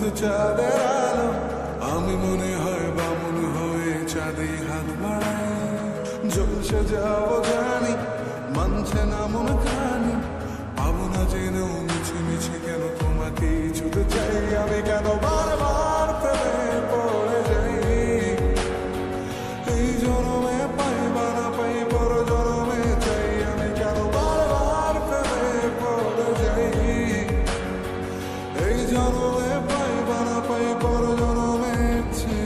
শুধু চাঁদের আলো, আমি মনে হয় বামুন হয়ে চাঁদে হাত বাড়াই। জলসে যাবো জানি, মানছে না মন খানি, পাবো না জেনেও মিছে মিছে কেন তোমাকে ছুতে চাই। আমি কেন বারবার প্রেমে পড়ে যাই, এই জনমে পাই বা না পাই পর জনমে চাই। আমি কেন বারবার প্রেমে পড়ে যাই, এই জনমে পাই বা না পাই পর জনমে চাই।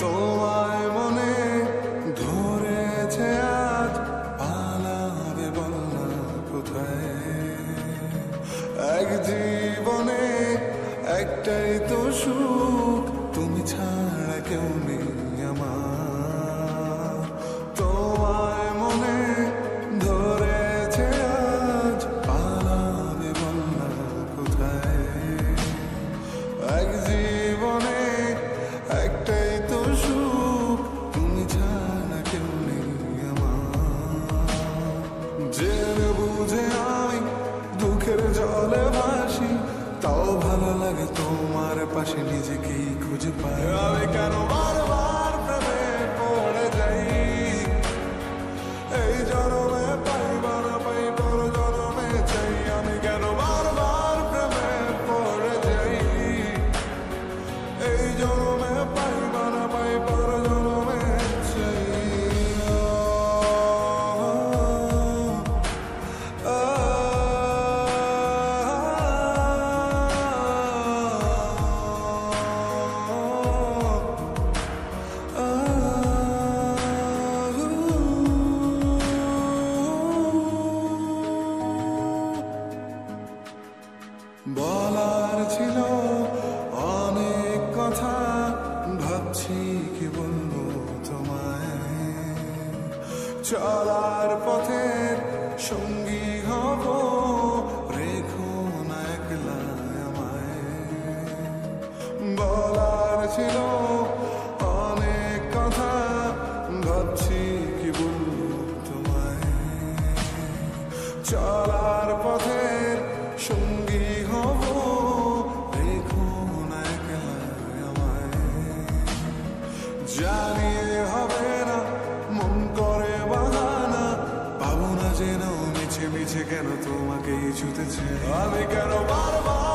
তোমায় মনে ধরেছে আজ, পালাবে বলনা কোথায়। এক জীবনে একটাই তো সুখ, তুমি ছাড়া কেউ নেই আমার। তোমায় মনে ধরেছে আজ, পালাবে বলনা কোথায়। এক জীবনে একটাই তো সুখ, তুমি ছাড়া কেউ নেই আমার। জেনে বুঝে আমি দুঃখের জলে ভাসি, তাও ভালো লাগে তোমার পাশে নিজেকেই খুঁজে পাই। আমি কেন বারবার প্রেমে পড়ে যাই, এই জনমে পাই বা না পাই পর জনমে চাই। আমি কেন বারবার প্রেমে পড়ে যাই, এই জনমে পাই বা না পাই পর জনমে চাই। বলার ছিল অনেক কথা, ভাবছি কি বলবো তোমায়। চলার পথের সঙ্গী হব, রেখো না একলা আমায়। বলার ছিল অনেক কথা, ভাবছি কি বলবো তোমায়। চলার পথের সঙ্গী হব, রেখো না একলা আমায়। জানিয়ে হবে না মন করে বাহানা, পাবো না যেন মিছে মিছে কেন তোমাকে ছুতেছে। আমি কেন বারবার